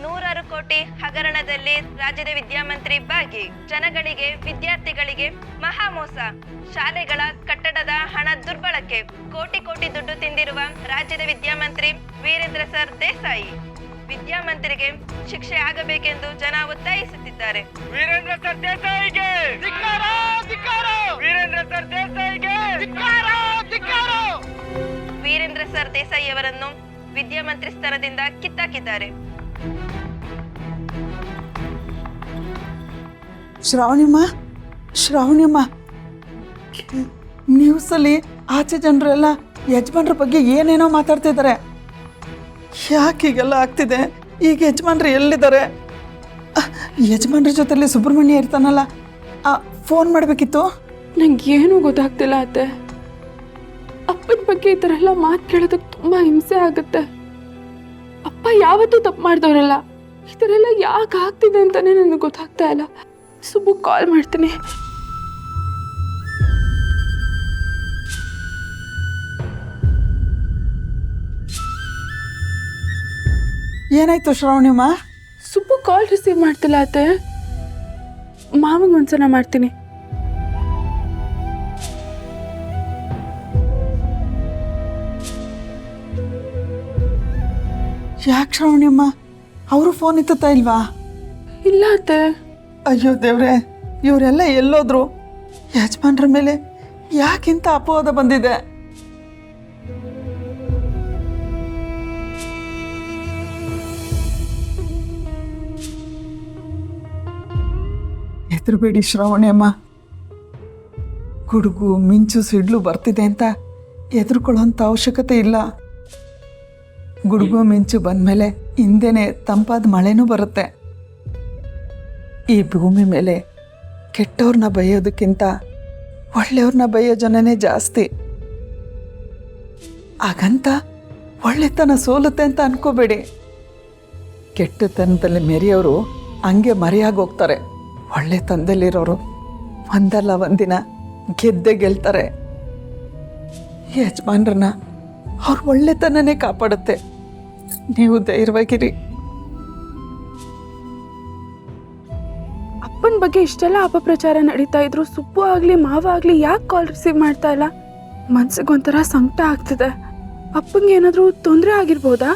100 ಕೋಟಿ ಹಗರಣದಲ್ಲಿ ರಾಜ್ಯದ ವಿದ್ಯಾಮಂತ್ರಿ ಭಾಗಿ. ಜನಗಳಿಗೆ ವಿದ್ಯಾರ್ಥಿಗಳಿಗೆ ಮಹಾ ಮೋಸ. ಶಾಲೆಗಳ ಕಟ್ಟಡದ ಹಣ ದುರ್ಬಳಕೆ. ಕೋಟಿ ಕೋಟಿ ದುಡ್ಡು ತಿಂದಿರುವ ರಾಜ್ಯದ ವಿದ್ಯಾಮಂತ್ರಿ ವೀರೇಂದ್ರ ಸರ್ ದೇಸಾಯಿ. ವಿದ್ಯಾಮಂತ್ರಿಗೆ ಶಿಕ್ಷೆ ಆಗಬೇಕೆಂದು ಜನ ಒತ್ತಾಯಿಸುತ್ತಿದ್ದಾರೆ. ವೀರೇಂದ್ರ ಸರ್ ದೇಸಾಯಿಗೆ ಧಿಕ್ಕಾರ, ಧಿಕ್ಕಾರ! ವೀರೇಂದ್ರ ಸರ್ ದೇಸಾಯಿಗೆ ಧಿಕ್ಕಾರ, ಧಿಕ್ಕಾರ! ವೀರೇಂದ್ರ ಸರ್ ದೇಸಾಯಿ ಅವರನ್ನು ವಿದ್ಯಾಮಂತ್ರಿ ಸ್ಥಾನದಿಂದ ಕಿತ್ತಾಕಿದ್ದಾರೆ. ಶ್ರಾವಣಿಯಮ್ಮ, ನ್ಯೂಸಲ್ಲಿ ಆಚೆ ಜನರೆಲ್ಲ ಯಜಮಾನ್ರ ಬಗ್ಗೆ ಏನೇನೋ ಮಾತಾಡ್ತಿದ್ದಾರೆ. ಯಾಕೆ ಹೀಗೆಲ್ಲ ಆಗ್ತಿದೆ? ಈಗ ಯಜಮಾನ್ರು ಎಲ್ಲಿದ್ದಾರೆ? ಯಜಮಾನ್ರ ಜೊತೆಲಿ ಸುಬ್ರಹ್ಮಣ್ಯ ಇರ್ತಾನಲ್ಲ, ಫೋನ್ ಮಾಡಬೇಕಿತ್ತು. ನಂಗೇನು ಗೊತ್ತಾಗ್ತಿಲ್ಲ ಅತ್ತೆ. ಅಪ್ಪನ ಬಗ್ಗೆ ಈ ಥರ ಎಲ್ಲ ಮಾತು ಕೇಳೋದಕ್ಕೆ ತುಂಬ ಹಿಂಸೆ ಆಗುತ್ತೆ. ಅಪ್ಪ ಯಾವತ್ತೂ ತಪ್ಪು ಮಾಡಿದವರಲ್ಲ. ಈ ಥರ ಎಲ್ಲ ಯಾಕೆ ಆಗ್ತಿದೆ ಅಂತಾನೆ ನನಗೆ ಗೊತ್ತಾಗ್ತಾ ಇಲ್ಲ. ಸುಬ್ಬು ಕಾಲ್ ಮಾಡ್ತೀನಿ. ಏನಾಯ್ತು ಶ್ರಾವಣಿಯಮ್ಮ? ಸುಬ್ಬು ಕಾಲ್ ರಿಸೀವ್ ಮಾಡ್ತಿಲ್ಲ ಅತ್ತೆ. ಮಾಮಗೆ ಒಂದ್ಸಲ ಮಾಡ್ತೀನಿ. ಯಾಕೆ ಶ್ರಾವಣಿಯಮ್ಮ, ಅವರು ಫೋನ್ ಎತ್ತುತ್ತಾ ಇಲ್ವಾ? ಇಲ್ಲ ಅತ್ತೆ. ಅಯ್ಯೋ ದೇವ್ರೆ, ಇವರೆಲ್ಲ ಎಲ್ಲೋದ್ರು? ಯಜಮಾನ್ರ ಮೇಲೆ ಯಾಕಿಂತ ಅಪವಾದ ಬಂದಿದೆ? ಹೆದರಬೇಡಿ ಶ್ರಾವಣಿಯಮ್ಮ. ಗುಡುಗು ಮಿಂಚು ಸಿಡ್ಲು ಬರ್ತಿದೆ ಅಂತ ಹೆದರ್ಕೊಳ್ಳೋಂಥ ಅವಶ್ಯಕತೆ ಇಲ್ಲ. ಗುಡುಗು ಮಿಂಚು ಬಂದಮೇಲೆ ಹಿಂದೆನೇ ತಂಪಾದ ಮಳೆನೂ ಬರುತ್ತೆ. ಈ ಭೂಮಿ ಮೇಲೆ ಕೆಟ್ಟವ್ರನ್ನ ಬೈಯೋದಕ್ಕಿಂತ ಒಳ್ಳೆಯವ್ರನ್ನ ಬೈಯೋ ಜನನೇ ಜಾಸ್ತಿ. ಹಾಗಂತ ಒಳ್ಳೆತನ ಸೋಲುತ್ತೆ ಅಂತ ಅನ್ಕೋಬೇಡಿ. ಕೆಟ್ಟತನದಲ್ಲಿ ಮೆರೆಯೋರು ಹಂಗೆ ಮರೆಯಾಗಿ ಹೋಗ್ತಾರೆ. ಒಳ್ಳೆತನದಲ್ಲಿರೋರು ಒಂದಲ್ಲ ಒಂದಿನ ಗೆದ್ದೆ ಗೆಲ್ತಾರೆ. ಯಜಮಾನ್ರನ್ನ ಅವ್ರ ಒಳ್ಳೆತನನೇ ಕಾಪಾಡುತ್ತೆ. ನೀವು ಧೈರ್ಯವಾಗಿರಿ. ಅಪ್ಪನ ಬಗ್ಗೆ ಇಷ್ಟೆಲ್ಲ ಅಪಪ್ರಚಾರ ನಡೀತಾ ಇದ್ರು ಸುಬ್ಬು ಆಗಲಿ ಮಾವ ಆಗಲಿ ಯಾಕೆ ಕಾಲ್ ರಿಸೀವ್ ಮಾಡ್ತಾ ಇಲ್ಲ? ಮನ್ಸಿಗೊಂಥರ ಸಂಕಟ ಆಗ್ತಿದೆ. ಅಪ್ಪಂಗೆ ಏನಾದರೂ ತೊಂದರೆ ಆಗಿರ್ಬೋದಾ?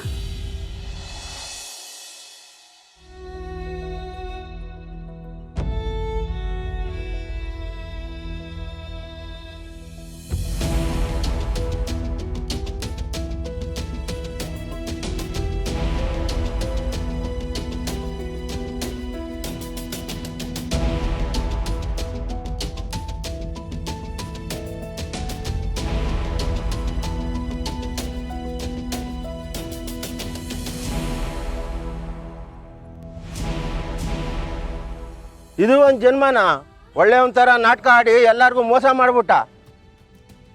ಇದು ಒಂದು ಜನ್ಮನ ಒಳ್ಳೆ ಒಂಥರ ನಾಟಕ ಆಡಿ ಎಲ್ಲರಿಗೂ ಮೋಸ ಮಾಡ್ಬಿಟ್ಟ.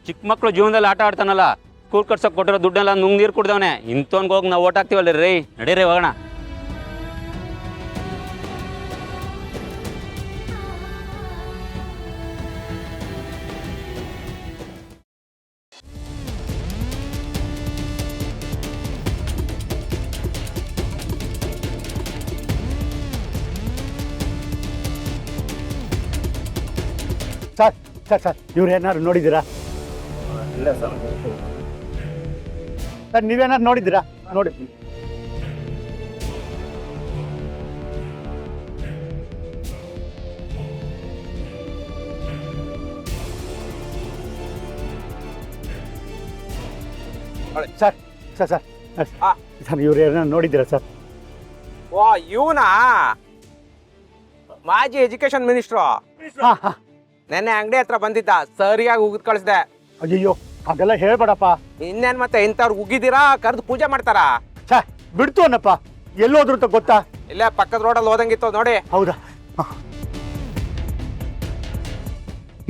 ಚಿಕ್ಕ ಮಕ್ಕಳು ಜೀವನದಲ್ಲಿ ಆಟ ಆಡ್ತಾನಲ್ಲ, ಸ್ಕೂಲ್ ಕಟ್ಸೋಕೆ ಕೊಟ್ಟಿರೋ ದುಡ್ಡೆಲ್ಲ ನುಂಗ್ ನೀರು ಕುಡ್ದವನೆ. ಇಂಥವ್ನಿಗೆ ಹೋಗಿ ನಾವು ಓಟ್ ಹಾಕ್ತೀವಲ್ಲ ರೀ. ನಡೀರಿ ಹೋಗೋಣ. ಸರ್ ಸರ್ ಸರ್ ಇವ್ರು ಏನಾದ್ರು ನೋಡಿದ್ದೀರಾ? ಇಲ್ಲ ಸರ್. ಸರ್ ನೀವೇನಾದ್ರು ನೋಡಿದ್ದೀರಾ? ನೋಡಿ ಸರ್ ಸರ್ ಸರ್ ಸರ್ ಇವ್ರು ಏನಾದ್ರು ನೋಡಿದ್ದೀರಾ ಸರ್? ವಾ ಇವನಾ ಮಾಜಿ ಎಜುಕೇಶನ್ ಮಿನಿಸ್ಟ್ರು. ಹಾಂ ಹಾಂ ನೆನ್ನೆ ಅಂಗಡಿ ಹತ್ರ ಬಂದಿದ್ದ, ಸರಿಯಾಗಿ ಉಗಿದ್ ಕಳಿಸ್ದೆ. ಅಯ್ಯೋ ಹಾಗೆಲ್ಲ ಹೇಳ್ಬೇಡಪ್ಪ. ಇನ್ನೇನ್ ಮತ್ತೆ ಇಂಥವ್ರು ಉಗಿದಿರಾ ಕರೆದು ಪೂಜೆ ಮಾಡ್ತಾರಾ? ಛೇ ಬಿಡ್ತು ಅನ್ನಪ್ಪ. ಎಲ್ಲೋದ್ರು ಅಂತ ಗೊತ್ತಾ? ಇಲ್ಲೇ ಪಕ್ಕದ ರೋಡಲ್ಲಿ ಹೋದಂಗಿತ್ತು ನೋಡಿ. ಹೌದಾ?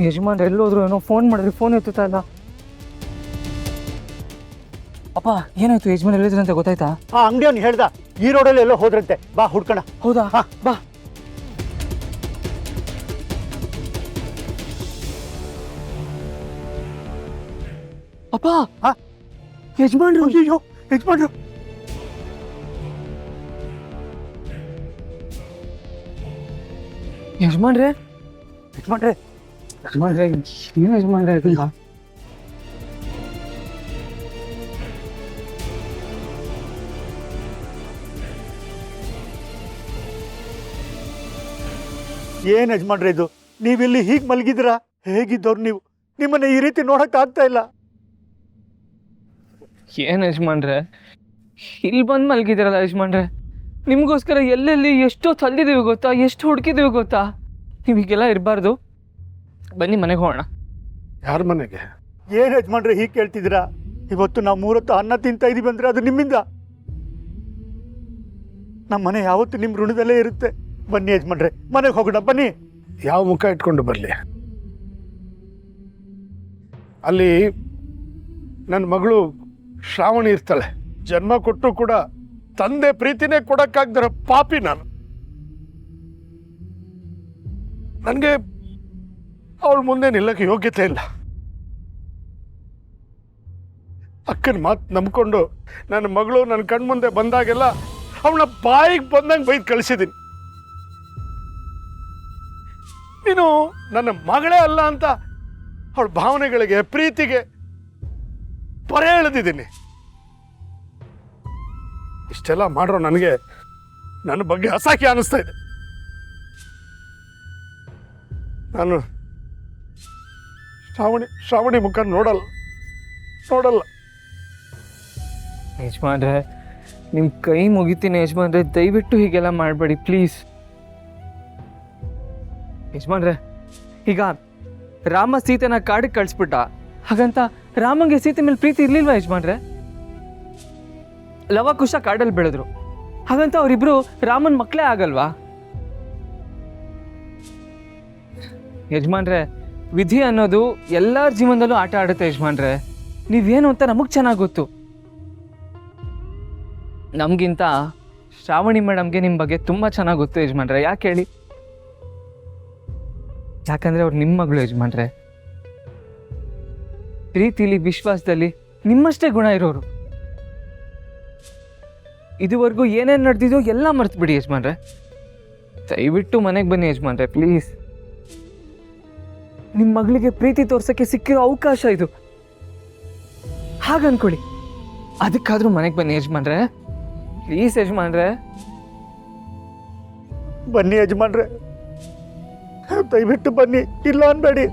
ಯಜಮಾನ್ರು ಎಲ್ಲೋದ್ರು ಏನೋ ಫೋನ್ ಮಾಡಿದ್ರಿ, ಫೋನ್ ಎತ್ತುತ್ತಾ ಇಲ್ಲ. ಅಪ್ಪ ಏನಾಯ್ತು? ಯಜಮಾನ್ ಹೇಳಿದ್ರೆ ಅಂತ ಗೊತ್ತಾಯ್ತಾ? ಆ ಅಂಗಡಿಯವ್ನು ಹೇಳ್ದ ಈ ರೋಡಲ್ಲಿ ಎಲ್ಲೋ ಹೋದ್ರಂತೆ, ಬಾ ಹುಡ್ಕೋಣ. ಹೌದಾ? ಹಾಂ ಬಾ. ಅಪ್ಪ ಹಾಂ ಯಜಮಾನ್ರು. ಅಯ್ಯೋ ಯಜಮಾನ್ರು ಯಜಮಾನ್ರೆ ಯಜಮಾನ್ರೆ ಯಜಮಾನ್ರೆ ಏನು ಯಜಮಾನ್ರೆ ಇದಲ್ಲ ಏನು ಯಜಮಾನ್ರೆ ಇದು ನೀವಿಲ್ಲಿ ಹೀಗೆ ಮಲಗಿದ್ದೀರಾ? ಹೇಗಿದ್ದವ್ರು ನೀವು? ನಿಮ್ಮನ್ನ ಈ ರೀತಿ ನೋಡಕ್ ಆಗ್ತಾ ಇಲ್ಲ. ಏನು ಯಜಮಾನ್ರೆ ಇಲ್ಲಿ ಬಂದು ಮಲಗಿದಿರಲ್ಲ ಯಜಮಾನ್ರೆ, ನಿಮಗೋಸ್ಕರ ಎಲ್ಲೆಲ್ಲಿ ಎಷ್ಟೊತ್ತು ಅಲ್ಲಿದ್ದೀವಿ ಗೊತ್ತಾ, ಎಷ್ಟು ಹುಡುಕಿದ್ದೀವಿ ಗೊತ್ತಾ. ನೀವು ಹೀಗೆಲ್ಲ ಇರಬಾರ್ದು, ಬನ್ನಿ ಮನೆಗೆ ಹೋಗೋಣ. ಯಾರ ಮನೆಗೆ? ಏನು ಯಜಮಾನ್ರೆ ಹೀಗೆ ಕೇಳ್ತಿದ್ದೀರಾ? ಇವತ್ತು ನಾವು 3 ಹೊತ್ತು ಅನ್ನ ತಿಂತಾ ಇದೀವಿ ಅಂದ್ರೆ ಅದು ನಿಮ್ಮಿಂದ. ನಮ್ಮ ಮನೆ ಯಾವತ್ತು ನಿಮ್ಮ ಋಣದಲ್ಲೇ ಇರುತ್ತೆ. ಬನ್ನಿ ಯಜಮಾನ್ರೆ, ಮನೆಗೆ ಹೋಗೋಣ ಬನ್ನಿ. ಯಾವ ಮುಖ ಇಟ್ಕೊಂಡು ಬರಲಿ? ಅಲ್ಲಿ ನನ್ನ ಮಗಳು ಶ್ರಾವಣಿ ಇರ್ತಾಳೆ. ಜನ್ಮ ಕೊಟ್ಟು ಕೂಡ ತಂದೆ ಪ್ರೀತಿನೇ ಕೊಡಕ್ಕಾಗ್ದಿರೋ ಪಾಪಿ ನಾನು. ನನಗೆ ಅವಳ ಮುಂದೆ ನಿಲ್ಲಕ್ಕೆ ಯೋಗ್ಯತೆ ಇಲ್ಲ. ಅಕ್ಕನ ಮಾತು ನಂಬ್ಕೊಂಡು ನನ್ನ ಮಗಳು ನನ್ನ ಕಣ್ಮುಂದೆ ಬಂದಾಗೆಲ್ಲ ಅವಳ ಬಾಯಿಗೆ ಬಂದಂಗೆ ಬೈದು ಕಳಿಸಿದ್ದೀನಿ. ನೀನು ನನ್ನ ಮಗಳೇ ಅಲ್ಲ ಅಂತ ಅವಳ ಭಾವನೆಗಳಿಗೆ ಪ್ರೀತಿಗೆ ಪರೆ ಎಳೆದಿದ್ದೀನಿ. ಇಷ್ಟೆಲ್ಲ ಮಾಡ್ರೋ ನನಗೆ ನನ್ನ ಬಗ್ಗೆ ಅಸಹ್ಯ ಅನಿಸ್ತಾ ಇದೆ. ನಾನು ಶ್ರಾವಣಿ ಮುಖ ನೋಡಲ್ಲ. ಯಜಮಾನ್ರೆ ನಿಮ್ಮ ಕೈ ಮುಗಿತೀನಿ ಯಜಮಾನ್ರೆ, ದಯವಿಟ್ಟು ಹೀಗೆಲ್ಲ ಮಾಡಬೇಡಿ ಪ್ಲೀಸ್. ಯಜಮಾನ್ರೆ ಈಗ ರಾಮ ಸೀತೆನ ಕಾಡಿಗೆ ಕಳಿಸ್ಬಿಟ್ಟ, ಹಾಗಂತ ರಾಮಂಗೆ ಸೀತೆ ಮೇಲೆ ಪ್ರೀತಿ ಇರ್ಲಿಲ್ವಾ ಯಜಮಾನ್ರೆ? ಲವ ಕುಶ ಕಾಡಲ್ಲಿ ಬೆಳೆದ್ರು, ಹಾಗಂತ ಅವರಿಬ್ರು ರಾಮನ್ ಮಕ್ಕಳೇ ಆಗಲ್ವಾ? ಯಜಮಾನ್ರೆ ವಿಧಿ ಅನ್ನೋದು ಎಲ್ಲರ ಜೀವನದಲ್ಲೂ ಆಟ ಆಡುತ್ತೆ ಯಜಮಾನ್ರೆ. ನೀವೇನು ಅಂತ ನಮಗೆ ಚೆನ್ನಾಗಿ ಗೊತ್ತು. ನಮಗಿಂತ ಶ್ರಾವಣಿ ಮೇಡಮ್ಗೆ ನಿಮ್ಮ ಬಗ್ಗೆ ತುಂಬ ಚೆನ್ನಾಗಿ ಗೊತ್ತು ಯಜಮಾನ್ರೆ. ಯಾಕೆ ಹೇಳಿ? ಯಾಕಂದರೆ ಅವ್ರು ನಿಮ್ಮ ಮಗಳು ಯಜಮಾನ್ರೆ. ಪ್ರೀತಿಲಿ ವಿಶ್ವಾಸದಲ್ಲಿ ನಿಮ್ಮಷ್ಟೇ ಗುಣ ಇರೋರು. ಇದುವರೆಗೂ ಏನೇನು ನಡೆದಿದೋ ಎಲ್ಲ ಮರ್ತು ಬಿಡಿ ಯಜಮಾನ್ರೆ. ದಯವಿಟ್ಟು ಮನೆಗೆ ಬನ್ನಿ ಯಜಮಾನ್ರೆ ಪ್ಲೀಸ್. ನಿಮ್ಮ ಮಗಳಿಗೆ ಪ್ರೀತಿ ತೋರ್ಸೋಕ್ಕೆ ಸಿಕ್ಕಿರೋ ಅವಕಾಶ ಇದು, ಹಾಗನ್ಕೊಳ್ಳಿ. ಅದಕ್ಕಾದ್ರೂ ಮನೆಗೆ ಬನ್ನಿ ಯಜಮಾನ್ರೆ ಪ್ಲೀಸ್ ಯಜಮಾನ್ರೆ. ಬನ್ನಿ ಯಜಮಾನ್ರೆ, ದಯವಿಟ್ಟು ಬನ್ನಿ, ಇಲ್ಲ ಅನ್ಬೇಡಿ.